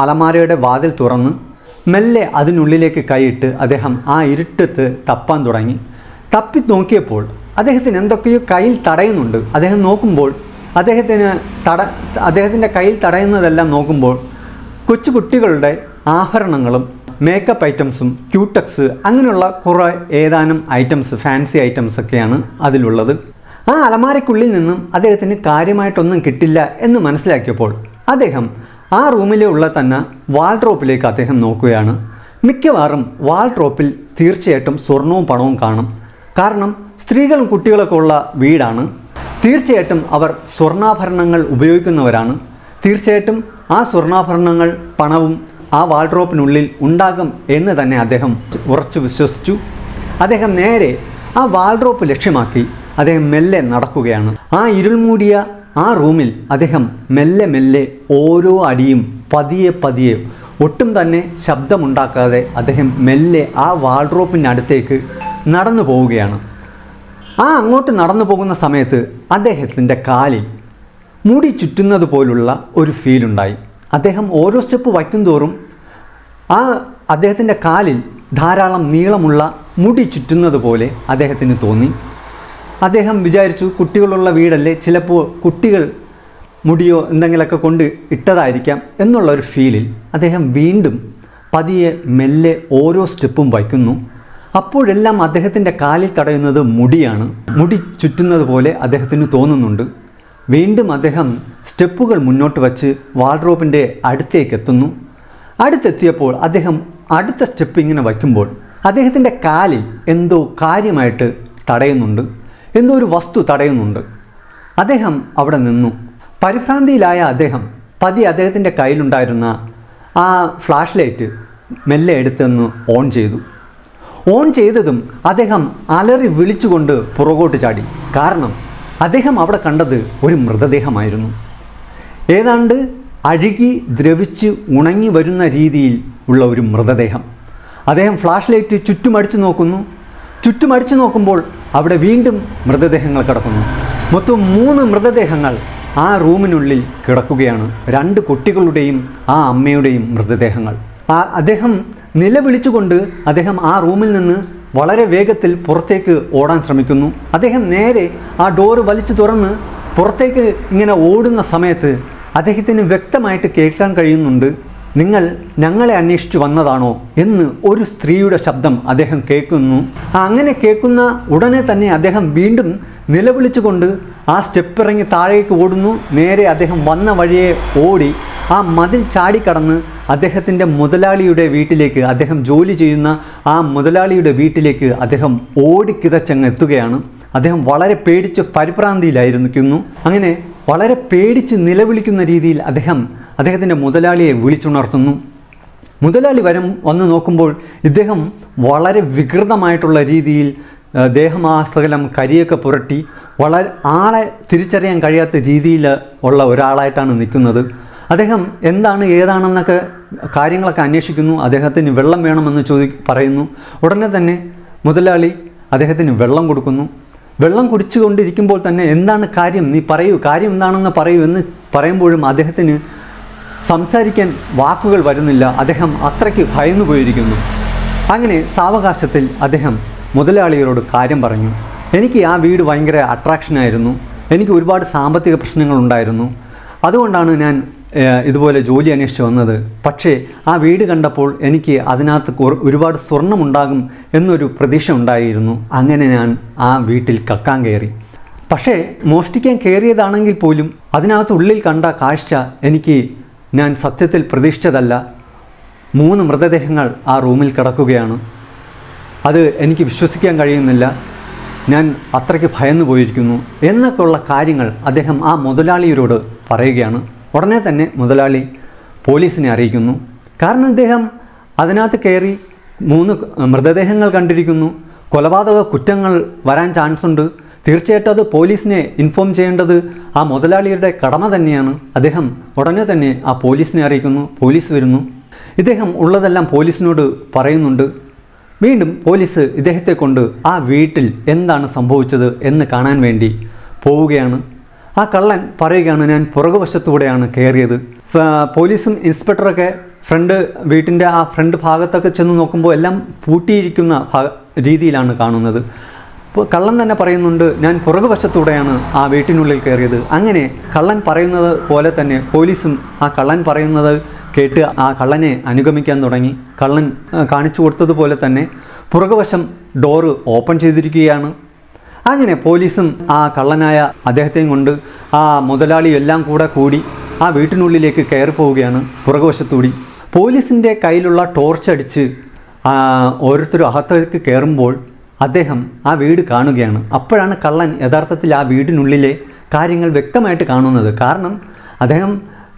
അലമാരയുടെ വാതിൽ തുറന്ന് മെല്ലെ അതിനുള്ളിലേക്ക് കൈയിട്ട് അദ്ദേഹം ആ ഇരുട്ടത്ത് തപ്പാൻ തുടങ്ങി. തപ്പി നോക്കിയപ്പോൾ അദ്ദേഹത്തിന് എന്തൊക്കെയോ കയ്യിൽ തടയുന്നുണ്ട്. അദ്ദേഹം നോക്കുമ്പോൾ അദ്ദേഹത്തിൻ്റെ കയ്യിൽ തടയുന്നതെല്ലാം നോക്കുമ്പോൾ കൊച്ചു കുട്ടികളുടെ ആഭരണങ്ങളും മേക്കപ്പ് ഐറ്റംസും ക്യൂടെക്സ് അങ്ങനെയുള്ള കുറേ ഏതാനും ഐറ്റംസ്, ഫാൻസി ഐറ്റംസ് ഒക്കെയാണ് അതിലുള്ളത്. ആ അലമാരയ്ക്കുള്ളിൽ നിന്നും അദ്ദേഹത്തിന് കാര്യമായിട്ടൊന്നും കിട്ടില്ല എന്ന് മനസ്സിലാക്കിയപ്പോൾ അദ്ദേഹം ആ റൂമിലെ ഉള്ള തന്നെ വാൾഡ്രോപ്പിലേക്ക് അദ്ദേഹം നോക്കുകയാണ്. മിക്കവാറും വാൾഡ്രോപ്പിൽ തീർച്ചയായിട്ടും സ്വർണവും പണവും കാണും. കാരണം സ്ത്രീകളും കുട്ടികളൊക്കെ ഉള്ള വീടാണ്. തീർച്ചയായിട്ടും അവർ സ്വർണ്ണാഭരണങ്ങൾ ഉപയോഗിക്കുന്നവരാണ്. തീർച്ചയായിട്ടും ആ സ്വർണ്ണാഭരണങ്ങൾ, പണവും ആ വാൾഡ്രോപ്പിനുള്ളിൽ ഉണ്ടാകും എന്ന് തന്നെ അദ്ദേഹം ഉറച്ചു വിശ്വസിച്ചു. അദ്ദേഹം നേരെ ആ വാൾഡ്രോപ്പ് ലക്ഷ്യമാക്കി അദ്ദേഹം മെല്ലെ നടക്കുകയാണ്. ആ ഇരുൾമൂടിയ ആ റൂമിൽ അദ്ദേഹം മെല്ലെ ഓരോ അടിയും പതിയെ ഒട്ടും തന്നെ ശബ്ദമുണ്ടാക്കാതെ അദ്ദേഹം മെല്ലെ ആ വാൾഡ്രോപ്പിൻ്റെ അടുത്തേക്ക് നടന്നു പോവുകയാണ്. ആ അങ്ങോട്ട് നടന്നു പോകുന്ന സമയത്ത് അദ്ദേഹത്തിൻ്റെ കാലിൽ മുടി ചുറ്റുന്നത് പോലുള്ള ഒരു ഫീലുണ്ടായി. അദ്ദേഹം ഓരോ സ്റ്റെപ്പ് വയ്ക്കും തോറും അദ്ദേഹത്തിൻ്റെ കാലിൽ ധാരാളം നീളമുള്ള മുടി ചുറ്റുന്നത് പോലെ അദ്ദേഹത്തിന് തോന്നി. അദ്ദേഹം വിചാരിച്ചു, കുട്ടികളുള്ള വീടല്ലേ, ചിലപ്പോൾ കുട്ടികൾ മുടിയോ എന്തെങ്കിലുമൊക്കെ കൊണ്ട് ഇട്ടതായിരിക്കാം എന്നുള്ളൊരു ഫീലിൽ അദ്ദേഹം വീണ്ടും പതിയെ മെല്ലെ ഓരോ സ്റ്റെപ്പും വയ്ക്കുന്നു. അപ്പോഴെല്ലാം അദ്ദേഹത്തിൻ്റെ കാലിൽ തടയുന്നത് മുടിയാണ്. മുടി ചുറ്റുന്നത് പോലെ അദ്ദേഹത്തിന് തോന്നുന്നുണ്ട്. വീണ്ടും അദ്ദേഹം സ്റ്റെപ്പുകൾ മുന്നോട്ട് വച്ച് വാൾഡ്രോപ്പിൻ്റെ അടുത്തേക്ക് എത്തുന്നു. അടുത്തെത്തിയപ്പോൾ അദ്ദേഹം അടുത്ത സ്റ്റെപ്പ് ഇങ്ങനെ വയ്ക്കുമ്പോൾ അദ്ദേഹത്തിൻ്റെ കാലിൽ എന്തോ കാര്യമായിട്ട് തടയുന്നുണ്ട്, എന്തോ ഒരു വസ്തു തടയുന്നുണ്ട്. അദ്ദേഹം അവിടെ നിന്നു. പരിഭ്രാന്തിയിലായ അദ്ദേഹം അദ്ദേഹത്തിൻ്റെ കയ്യിലുണ്ടായിരുന്ന ആ ഫ്ലാഷ് ലൈറ്റ് മെല്ലെ എടുത്തെന്ന് ഓൺ ചെയ്തു. ഓൺ ചെയ്തതും അദ്ദേഹം അലറി വിളിച്ചുകൊണ്ട് പുറകോട്ട് ചാടി. കാരണം അദ്ദേഹം അവിടെ കണ്ടത് ഒരു മൃതദേഹമായിരുന്നു. ഏതാണ്ട് അഴുകി ദ്രവിച്ച് ഉണങ്ങി വരുന്ന രീതിയിൽ ഉള്ള ഒരു മൃതദേഹം. അദ്ദേഹം ഫ്ലാഷ് ലൈറ്റ് ചുറ്റുമടിച്ചു നോക്കുമ്പോൾ അവിടെ വീണ്ടും മൃതദേഹങ്ങൾ കിടക്കുന്നു. മൊത്തം 3 മൃതദേഹങ്ങൾ ആ റൂമിനുള്ളിൽ കിടക്കുകയാണ്. 2 കുട്ടികളുടെയും ആ അമ്മയുടെയും മൃതദേഹങ്ങൾ. അദ്ദേഹം നിലവിളിച്ചുകൊണ്ട് അദ്ദേഹം ആ റൂമിൽ നിന്ന് വളരെ വേഗത്തിൽ പുറത്തേക്ക് ഓടാൻ ശ്രമിക്കുന്നു. അദ്ദേഹം നേരെ ആ ഡോറ് വലിച്ചു തുറന്ന് പുറത്തേക്ക് ഇങ്ങനെ ഓടുന്ന സമയത്ത് അദ്ദേഹത്തിന് വ്യക്തമായിട്ട് കേൾക്കാൻ കഴിയുന്നുണ്ട്, നിങ്ങൾ ഞങ്ങളെ അന്വേഷിച്ചു വന്നതാണോ എന്ന് ഒരു സ്ത്രീയുടെ ശബ്ദം അദ്ദേഹം കേൾക്കുന്നു. അങ്ങനെ കേൾക്കുന്ന ഉടനെ തന്നെ അദ്ദേഹം വീണ്ടും നിലവിളിച്ചുകൊണ്ട് ആ സ്റ്റെപ്പ് ഇറങ്ങി താഴേക്ക് ഓടുന്നു. നേരെ അദ്ദേഹം വന്ന വഴിയെ ഓടി ആ മതിൽ ചാടിക്കടന്ന് അദ്ദേഹത്തിൻ്റെ മുതലാളിയുടെ വീട്ടിലേക്ക്, അദ്ദേഹം ജോലി ചെയ്യുന്ന ആ മുതലാളിയുടെ വീട്ടിലേക്ക് അദ്ദേഹം ഓടിക്കിതച്ചങ്ങ് എത്തുകയാണ്. അദ്ദേഹം വളരെ പേടിച്ച് പരിഭ്രാന്തിയിലായിരിക്കുന്നു. അങ്ങനെ വളരെ പേടിച്ച് നിലവിളിക്കുന്ന രീതിയിൽ അദ്ദേഹത്തിൻ്റെ മുതലാളിയെ വിളിച്ചുണർത്തുന്നു. മുതലാളി വന്ന് നോക്കുമ്പോൾ ഇദ്ദേഹം വളരെ വികൃതമായിട്ടുള്ള രീതിയിൽ ദേഹമാസകലം കരിയൊക്കെ പുരട്ടി വളരെ ആളെ തിരിച്ചറിയാൻ കഴിയാത്ത രീതിയിൽ ഉള്ള ഒരാളായിട്ടാണ് നിൽക്കുന്നത്. അദ്ദേഹം എന്താണ് ഏതാണെന്നൊക്കെ കാര്യങ്ങളൊക്കെ അന്വേഷിക്കുന്നു. അദ്ദേഹത്തിന് വെള്ളം വേണമെന്ന് പറയുന്നു. ഉടനെ തന്നെ മുതലാളി അദ്ദേഹത്തിന് വെള്ളം കൊടുക്കുന്നു. വെള്ളം കുടിച്ചുകൊണ്ടിരിക്കുമ്പോൾ തന്നെ എന്താണ് കാര്യം, നീ പറയൂ, കാര്യം എന്താണെന്ന് പറയൂ എന്ന് പറയുമ്പോഴും അദ്ദേഹത്തിന് സംസാരിക്കാൻ വാക്കുകൾ വരുന്നില്ല. അദ്ദേഹം അത്രയ്ക്ക് ഭയന്നു പോയിരിക്കുന്നു. അങ്ങനെ സാവകാശത്തിൽ അദ്ദേഹം മുതലാളിയോട് കാര്യം പറഞ്ഞു. എനിക്ക് ആ വീട് ഭയങ്കര അട്രാക്ഷനായിരുന്നു. എനിക്ക് ഒരുപാട് സാമ്പത്തിക പ്രശ്നങ്ങളുണ്ടായിരുന്നു. അതുകൊണ്ടാണ് ഞാൻ ഇതുപോലെ ജോലി അന്വേഷിച്ച് വന്നത്. പക്ഷേ ആ വീട് കണ്ടപ്പോൾ എനിക്ക് അതിനകത്ത് ഒരുപാട് സ്വർണ്ണമുണ്ടാകും എന്നൊരു പ്രതീക്ഷ ഉണ്ടായിരുന്നു. അങ്ങനെ ഞാൻ ആ വീട്ടിൽ കക്കാൻ കയറി. പക്ഷേ മോഷ്ടിക്കാൻ കയറിയതാണെങ്കിൽ പോലും അതിനകത്ത് ഉള്ളിൽ കണ്ട കാഴ്ച ഞാൻ സത്യത്തിൽ പ്രതീക്ഷിച്ചതല്ല. 3 മൃതദേഹങ്ങൾ ആ റൂമിൽ കിടക്കുകയാണ്. അത് എനിക്ക് വിശ്വസിക്കാൻ കഴിയുന്നില്ല. ഞാൻ അത്രയ്ക്ക് ഭയന്നു പോയിരിക്കുന്നു എന്നൊക്കെയുള്ള കാര്യങ്ങൾ അദ്ദേഹം ആ മുതലാളിയോട് പറയുകയാണ്. ഉടനെ തന്നെ മുതലാളി പോലീസിനെ അറിയിക്കുന്നു. കാരണം ഇദ്ദേഹം അതിനകത്ത് കയറി 3 മൃതദേഹങ്ങൾ കണ്ടിരിക്കുന്നു. കൊലപാതക കുറ്റങ്ങൾ വരാൻ ചാൻസ് ഉണ്ട്. തീർച്ചയായിട്ടും അത് പോലീസിനെ ഇൻഫോം ചെയ്യേണ്ടത് ആ മുതലാളിയുടെ കടമ തന്നെയാണ്. അദ്ദേഹം ഉടനെ തന്നെ ആ പോലീസിനെ അറിയിക്കുന്നു. പോലീസ് വരുന്നു. ഇദ്ദേഹം ഉള്ളതെല്ലാം പോലീസിനോട് പറയുന്നുണ്ട്. വീണ്ടും പോലീസ് ഇദ്ദേഹത്തെ കൊണ്ട് ആ വീട്ടിൽ എന്താണ് സംഭവിച്ചത് എന്ന് കാണാൻ വേണ്ടി പോവുകയാണ്. ആ കള്ളൻ പറയുകയാണ്, ഞാൻ പുറകുവശത്തൂടെയാണ് കയറിയത്. പോലീസും ഇൻസ്പെക്ടറൊക്കെ വീട്ടിൻ്റെ ആ ഫ്രണ്ട് ഭാഗത്തൊക്കെ ചെന്ന് നോക്കുമ്പോൾ എല്ലാം പൂട്ടിയിരിക്കുന്ന രീതിയിലാണ് കാണുന്നത്. അപ്പോൾ കള്ളൻ തന്നെ പറയുന്നുണ്ട്, ഞാൻ പുറകുവശത്തൂടെയാണ് ആ വീട്ടിനുള്ളിൽ കയറിയത്. അങ്ങനെ കള്ളൻ പറയുന്നത് പോലെ തന്നെ പോലീസും ആ കള്ളൻ പറയുന്നത് കേട്ട് ആ കള്ളനെ അനുഗമിക്കാൻ തുടങ്ങി. കള്ളൻ കാണിച്ചു കൊടുത്തതുപോലെ തന്നെ പുറകുവശം ഡോറ് ഓപ്പൺ ചെയ്തിരിക്കുകയാണ്. അങ്ങനെ പോലീസും ആ കള്ളനായ അദ്ദേഹത്തെയും കൊണ്ട് ആ മുതലാളി എല്ലാം കൂടി ആ വീട്ടിനുള്ളിലേക്ക് കയറി പോവുകയാണ് പുറകുവശത്തൂടി. പോലീസിൻ്റെ കയ്യിലുള്ള ടോർച്ചടിച്ച് ഓരോരുത്തരും അകത്തേക്ക് കയറുമ്പോൾ അദ്ദേഹം ആ വീട് കാണുകയാണ്. അപ്പോഴാണ് കള്ളൻ യഥാർത്ഥത്തിൽ ആ വീടിനുള്ളിലെ കാര്യങ്ങൾ വ്യക്തമായിട്ട് കാണുന്നത്. കാരണം അദ്ദേഹം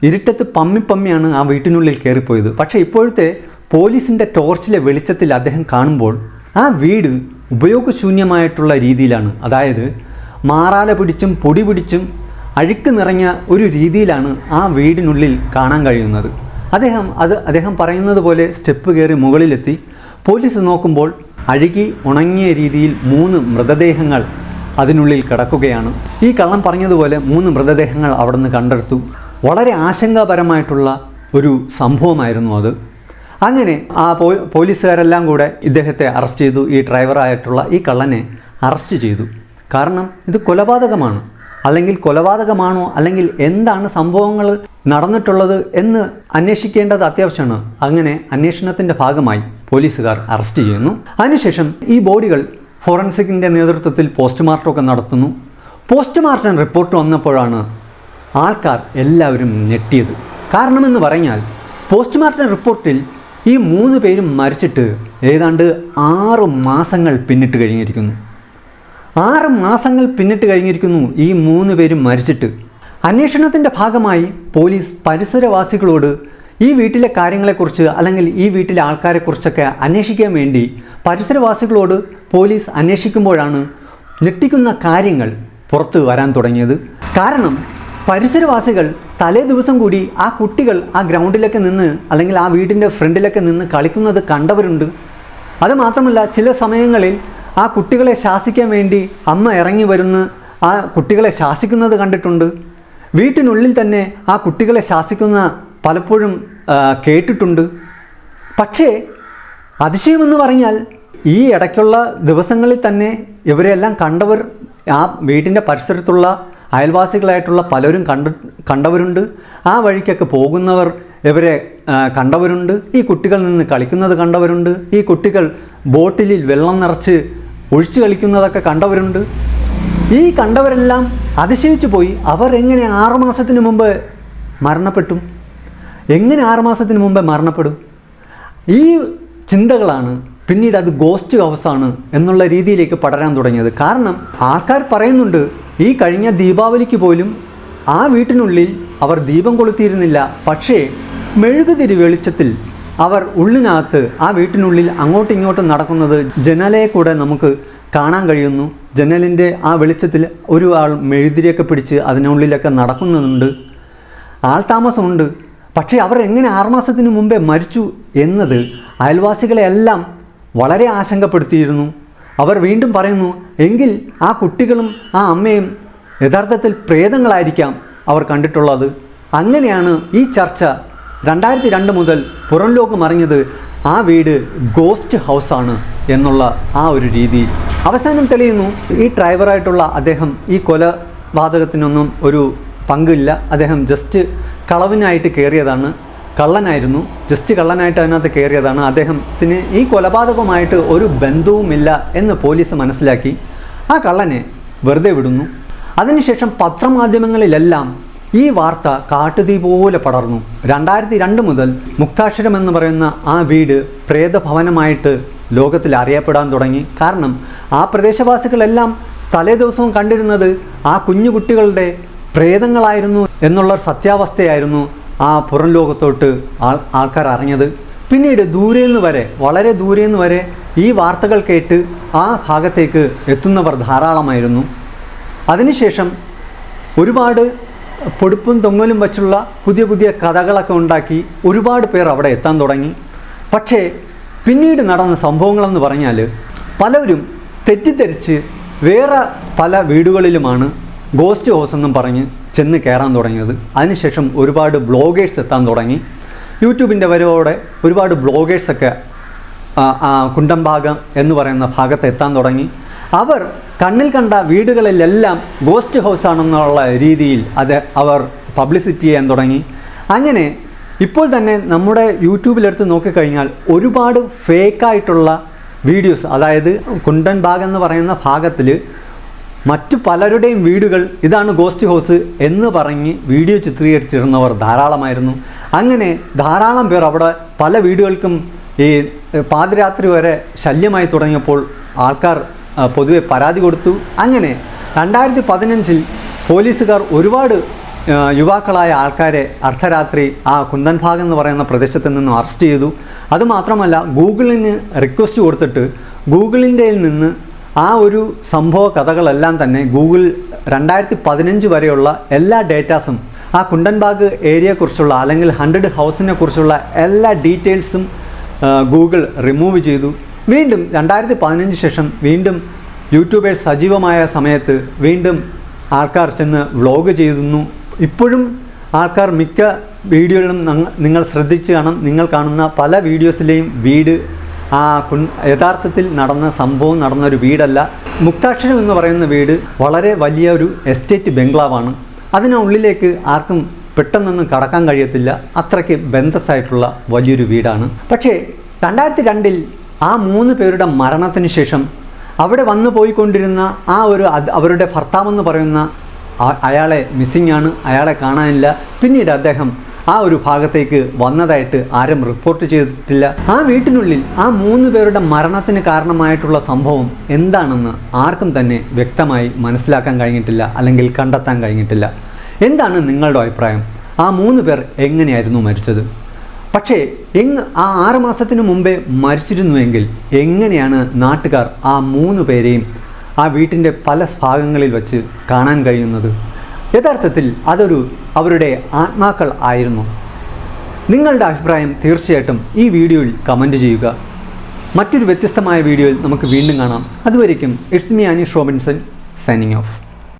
ഇരുട്ടത്ത് പമ്മിയാണ് ആ വീട്ടിനുള്ളിൽ കയറിപ്പോയത്. പക്ഷേ ഇപ്പോഴത്തെ പോലീസിൻ്റെ ടോർച്ചിലെ വെളിച്ചത്തിൽ അദ്ദേഹം കാണുമ്പോൾ ആ വീട് ഉപയോഗശൂന്യമായിട്ടുള്ള രീതിയിലാണ്. അതായത് മാറാല പിടിച്ചും പൊടി പിടിച്ചും അഴുക്ക് നിറഞ്ഞ ഒരു രീതിയിലാണ് ആ വീടിനുള്ളിൽ കാണാൻ കഴിയുന്നത്. അദ്ദേഹം പറയുന്നത് പോലെ സ്റ്റെപ്പ് കയറി മുകളിലെത്തി. പോലീസ് നോക്കുമ്പോൾ അഴുകി ഉണങ്ങിയ രീതിയിൽ 3 മൃതദേഹങ്ങൾ അതിനുള്ളിൽ കിടക്കുകയാണ്. ഈ കള്ളൻ പറഞ്ഞതുപോലെ 3 മൃതദേഹങ്ങൾ അവിടെ നിന്ന് കണ്ടെടുത്തു. വളരെ ആശങ്കാപരമായിട്ടുള്ള ഒരു സംഭവമായിരുന്നു അത്. അങ്ങനെ ആ പോലീസുകാരെല്ലാം കൂടെ ഇദ്ദേഹത്തെ അറസ്റ്റ് ചെയ്തു. ഈ ഡ്രൈവറായിട്ടുള്ള ഈ കള്ളനെ അറസ്റ്റ് ചെയ്തു. കാരണം ഇത് കൊലപാതകമാണ്. അല്ലെങ്കിൽ കൊലപാതകമാണോ, അല്ലെങ്കിൽ എന്താണ് സംഭവങ്ങൾ നടന്നിട്ടുള്ളത് എന്ന് അന്വേഷിക്കേണ്ടത് അത്യാവശ്യമാണ്. അങ്ങനെ അന്വേഷണത്തിൻ്റെ ഭാഗമായി പോലീസുകാർ അറസ്റ്റ് ചെയ്യുന്നു. അതിനുശേഷം ഈ ബോഡികൾ ഫോറൻസിക്കിൻ്റെ നേതൃത്വത്തിൽ പോസ്റ്റ്മോർട്ടമൊക്കെ നടത്തുന്നു. പോസ്റ്റ്മോർട്ടം റിപ്പോർട്ട് വന്നപ്പോഴാണ് ആൾക്കാർ എല്ലാവരും ഞെട്ടിയത്. കാരണമെന്ന് പറഞ്ഞാൽ പോസ്റ്റ്മോർട്ടം റിപ്പോർട്ടിൽ ഈ 3 പേരും മരിച്ചിട്ട് ഏതാണ്ട് 6 മാസങ്ങൾ പിന്നിട്ട് കഴിഞ്ഞിരിക്കുന്നു. 6 മാസങ്ങൾ പിന്നിട്ട് കഴിഞ്ഞിരിക്കുന്നു ഈ 3 പേരും മരിച്ചിട്ട്. അന്വേഷണത്തിൻ്റെ ഭാഗമായി പോലീസ് പരിസരവാസികളോട് ഈ വീട്ടിലെ കാര്യങ്ങളെക്കുറിച്ച് അല്ലെങ്കിൽ ഈ വീട്ടിലെ ആൾക്കാരെക്കുറിച്ചൊക്കെ അന്വേഷിക്കാൻ വേണ്ടി പരിസരവാസികളോട് പോലീസ് അന്വേഷിക്കുമ്പോഴാണ് ഞെട്ടിക്കുന്ന കാര്യങ്ങൾ പുറത്ത് വരാൻ തുടങ്ങിയത്. കാരണം പരിസരവാസികൾ തലേ ദിവസം കൂടി ആ കുട്ടികൾ ആ ഗ്രൗണ്ടിലൊക്കെ നിന്ന് അല്ലെങ്കിൽ ആ വീടിൻ്റെ ഫ്രണ്ടിലൊക്കെ നിന്ന് കളിക്കുന്നത് കണ്ടവരുണ്ട്. അതുമാത്രമല്ല ചില സമയങ്ങളിൽ ആ കുട്ടികളെ ശാസിക്കാൻ വേണ്ടി അമ്മ ഇറങ്ങി വരുന്ന ആ കുട്ടികളെ ശാസിക്കുന്നത് കണ്ടിട്ടുണ്ട്. വീട്ടിനുള്ളിൽ തന്നെ ആ കുട്ടികളെ ശാസിക്കുന്ന പലപ്പോഴും കേട്ടിട്ടുണ്ട്. പക്ഷേ അതിശയമെന്ന് പറഞ്ഞാൽ ഈ ഇടയ്ക്കുള്ള ദിവസങ്ങളിൽ തന്നെ ഇവരെല്ലാം കണ്ടവർ ആ വീട്ടിൻ്റെ പരിസരത്തുള്ള അയൽവാസികളായിട്ടുള്ള പലരും കണ്ടവരുണ്ട്. ആ വഴിക്കൊക്കെ പോകുന്നവർ ഇവരെ കണ്ടവരുണ്ട്. ഈ കുട്ടികൾ നിന്ന് കളിക്കുന്നത് കണ്ടവരുണ്ട്. ഈ കുട്ടികൾ ബോട്ടിലിൽ വെള്ളം നിറച്ച് ഒഴിച്ചു കളിക്കുന്നതൊക്കെ കണ്ടവരുണ്ട്. ഈ കണ്ടവരെല്ലാം അതിശയിച്ചു പോയി. അവർ എങ്ങനെ 6 മാസത്തിന് മുമ്പ് മരണപ്പെട്ടു? എങ്ങനെ 6 മാസത്തിന് മുമ്പേ മരണപ്പെടും? ഈ ചിന്തകളാണ് പിന്നീട് അത് ഗോസ്റ്റ് ഹൗസാണ് എന്നുള്ള രീതിയിലേക്ക് പടരാൻ തുടങ്ങിയത്. കാരണം ആൾക്കാർ പറയുന്നുണ്ട്, ഈ കഴിഞ്ഞ ദീപാവലിക്ക് പോലും ആ വീട്ടിനുള്ളിൽ അവർ ദീപം കൊളുത്തിയിരുന്നില്ല. പക്ഷേ മെഴുകുതിരി വെളിച്ചത്തിൽ അവർ ഉള്ളിനകത്ത് ആ വീട്ടിനുള്ളിൽ അങ്ങോട്ടും ഇങ്ങോട്ടും നടക്കുന്നത് ജനലയെ കൂടെ നമുക്ക് കാണാൻ കഴിയുന്നു. ജനലിൻ്റെ ആ വെളിച്ചത്തിൽ ഒരു ആൾ മെഴുകുതിരിയൊക്കെ പിടിച്ച് അതിനുള്ളിലൊക്കെ നടക്കുന്നുണ്ട്, ആൾതാമസമുണ്ട്. പക്ഷേ അവർ എങ്ങനെ 6 മാസത്തിന് മുമ്പേ മരിച്ചു എന്നത് അയൽവാസികളെയെല്ലാം വളരെ ആശങ്കപ്പെടുത്തിയിരുന്നു. അവർ വീണ്ടും പറയുന്നു, എങ്കിൽ ആ കുട്ടികളും ആ അമ്മയും യഥാർത്ഥത്തിൽ പ്രേതങ്ങളായിരിക്കാം അവർ കണ്ടിട്ടുള്ളത്. അങ്ങനെയാണ് ഈ ചർച്ച 2002 മുതൽ പുറം ലോകം അറിഞ്ഞത് ആ വീട് ഗോസ്റ്റ് ഹൗസാണ് എന്നുള്ള ആ ഒരു രീതി. അവസാനം തെളിയുന്നു, ഈ ഡ്രൈവറായിട്ടുള്ള അദ്ദേഹം ഈ കൊലപാതകത്തിനൊന്നും ഒരു പങ്കില്ല. അദ്ദേഹം ജസ്റ്റ് കളവിനായിട്ട് കയറിയതാണ്, കള്ളനായിരുന്നു, ജസ്റ്റ് കള്ളനായിട്ട് അതിനകത്ത് കയറിയതാണ്. അദ്ദേഹത്തിന് ഈ കൊലപാതകവുമായിട്ട് ഒരു ബന്ധവുമില്ല എന്ന് പോലീസ് മനസ്സിലാക്കി ആ കള്ളനെ വെറുതെ വിടുന്നു. അതിനുശേഷം പത്രമാധ്യമങ്ങളിലെല്ലാം ഈ വാർത്ത കാട്ടുതീ പോലെ പടർന്നു. 2002 മുതൽ മുക്താക്ഷരം എന്ന് പറയുന്ന ആ വീട് പ്രേതഭവനമായിട്ട് ലോകത്തിൽ അറിയപ്പെടാൻ തുടങ്ങി. കാരണം ആ പ്രദേശവാസികളെല്ലാം തലേ ദിവസവും കണ്ടിരുന്നത് ആ കുഞ്ഞു കുട്ടികളുടെ പ്രേതങ്ങളായിരുന്നു എന്നുള്ള സത്യാവസ്ഥയായിരുന്നു ആ പുറം ലോകത്തോട്ട് ആൾക്കാർ അറിഞ്ഞത്. പിന്നീട് ദൂരേന്ന് വരെ, വളരെ ദൂരേന്ന് വരെ ഈ വാർത്തകൾ കേട്ട് ആ ഭാഗത്തേക്ക് എത്തുന്നവർ ധാരാളമായിരുന്നു. അതിനുശേഷം ഒരുപാട് പൊടുപ്പും തൊങ്ങലും വച്ചുള്ള പുതിയ പുതിയ കഥകളൊക്കെ ഉണ്ടാക്കി ഒരുപാട് പേർ അവിടെ എത്താൻ തുടങ്ങി. പക്ഷേ പിന്നീട് നടന്ന സംഭവങ്ങളെന്ന് പറഞ്ഞാൽ പലരും തെറ്റിദ്ധരിച്ച് വേറെ പല വീടുകളിലുമാണ് ഗോസ്റ്റ് ഹൗസ് എന്നും പറഞ്ഞ് ചെന്ന് കയറാൻ തുടങ്ങിയത്. അതിനുശേഷം ഒരുപാട് ബ്ലോഗേഴ്സ് എത്താൻ തുടങ്ങി. യൂട്യൂബിൻ്റെ വരവോടെ ഒരുപാട് ബ്ലോഗേഴ്സൊക്കെ കുണ്ടംഭാഗം എന്ന് പറയുന്ന ഭാഗത്ത് എത്താൻ തുടങ്ങി. അവർ കണ്ണിൽ കണ്ട വീടുകളിലെല്ലാം ഗോസ്റ്റ് ഹൗസാണെന്നുള്ള രീതിയിൽ അവർ പബ്ലിസിറ്റി ചെയ്യാൻ തുടങ്ങി. അങ്ങനെ ഇപ്പോൾ തന്നെ നമ്മുടെ യൂട്യൂബിലെടുത്ത് നോക്കിക്കഴിഞ്ഞാൽ ഒരുപാട് ഫേക്കായിട്ടുള്ള വീഡിയോസ്, അതായത് കുണ്ടൻഭാഗം എന്ന് പറയുന്ന ഭാഗത്തിൽ മറ്റു പലരുടെയും വീടുകൾ ഇതാണ് ഗോസ്റ്റ് ഹൗസ് എന്ന് പറഞ്ഞ് വീഡിയോ ചിത്രീകരിച്ചിരുന്നവർ ധാരാളമായിരുന്നു. അങ്ങനെ ധാരാളം പേർ അവിടെ പല വീടുകൾക്കും ഈ പാതിരാത്രി വരെ ശല്യമായി തുടങ്ങിയപ്പോൾ ആൾക്കാർ പൊതുവെ പരാതി കൊടുത്തു. അങ്ങനെ 2015 പോലീസുകാർ ഒരുപാട് യുവാക്കളായ ആൾക്കാരെ അർദ്ധരാത്രി ആ കുന്തൻഭാഗം എന്ന് പറയുന്ന പ്രദേശത്ത് നിന്നും അറസ്റ്റ് ചെയ്തു. അതുമാത്രമല്ല ഗൂഗിളിന് റിക്വസ്റ്റ് കൊടുത്തിട്ട് ഗൂഗിളിൻ്റെ നിന്ന് ആ ഒരു സംഭവ കഥകളെല്ലാം തന്നെ ഗൂഗിൾ 2015 വരെയുള്ള എല്ലാ ഡേറ്റാസും ആ കുണ്ടൻഭാഗ് ഏരിയയെക്കുറിച്ചുള്ള അല്ലെങ്കിൽ 100 ഹൗസിനെ കുറിച്ചുള്ള എല്ലാ ഡീറ്റെയിൽസും ഗൂഗിൾ റിമൂവ് ചെയ്തു. വീണ്ടും 2015 ശേഷം വീണ്ടും യൂട്യൂബേഴ്സ് സജീവമായ സമയത്ത് വീണ്ടും ആൾക്കാർ ചെന്ന് വ്ളോഗ് ചെയ്യുന്നു. ഇപ്പോഴും ആൾക്കാർ മിക്ക വീഡിയോകളും നിങ്ങൾ ശ്രദ്ധിച്ച് കാണും, നിങ്ങൾ കാണുന്ന പല വീഡിയോസിലെയും വീട് യഥാർത്ഥത്തിൽ നടന്ന സംഭവം നടന്നൊരു വീടല്ല. മുക്താക്ഷരം എന്ന് പറയുന്ന വീട് വളരെ വലിയൊരു എസ്റ്റേറ്റ് ബംഗ്ലാവാണ്. അതിനുള്ളിലേക്ക് ആർക്കും പെട്ടെന്നൊന്നും കടക്കാൻ കഴിയത്തില്ല, അത്രയ്ക്ക് ബന്ധസായിട്ടുള്ള വലിയൊരു വീടാണ്. പക്ഷേ 2002 ആ 3 പേരുടെ മരണത്തിന് ശേഷം അവിടെ വന്നു പോയിക്കൊണ്ടിരുന്ന ആ ഒരു അവരുടെ ഭർത്താവെന്ന് പറയുന്ന അയാളെ മിസ്സിംഗ് ആണ്, അയാളെ കാണാനില്ല. പിന്നീട് അദ്ദേഹം ആ ഒരു ഭാഗത്തേക്ക് വന്നതായിട്ട് ആരും റിപ്പോർട്ട് ചെയ്തിട്ടില്ല. ആ വീട്ടിനുള്ളിൽ ആ 3 പേരുടെ മരണത്തിന് കാരണമായിട്ടുള്ള സംഭവം എന്താണെന്ന് ആർക്കും തന്നെ വ്യക്തമായി മനസ്സിലാക്കാൻ കഴിഞ്ഞിട്ടില്ല, അല്ലെങ്കിൽ കണ്ടെത്താൻ കഴിഞ്ഞിട്ടില്ല. എന്താണ് നിങ്ങളുടെ അഭിപ്രായം? ആ 3 പേർ എങ്ങനെയായിരുന്നു മരിച്ചത്? പക്ഷേ ആ 6 മാസത്തിന് മുമ്പേ മരിച്ചിരുന്നുവെങ്കിൽ എങ്ങനെയാണ് നാട്ടുകാർ ആ 3 പേരെയും ആ വീട്ടിൻ്റെ പല ഭാഗങ്ങളിൽ വച്ച് കാണാൻ കഴിയുന്നത്? യഥാർത്ഥത്തിൽ അവരുടെ ആത്മാക്കൾ ആയിരുന്നു. നിങ്ങളുടെ അഭിപ്രായം തീർച്ചയായിട്ടും ഈ വീഡിയോയിൽ കമൻറ്റ് ചെയ്യുക. മറ്റൊരു വ്യത്യസ്തമായ വീഡിയോയിൽ നമുക്ക് വീണ്ടും കാണാം. അതുവരേക്കും it's me Aneesh Robinson signing off.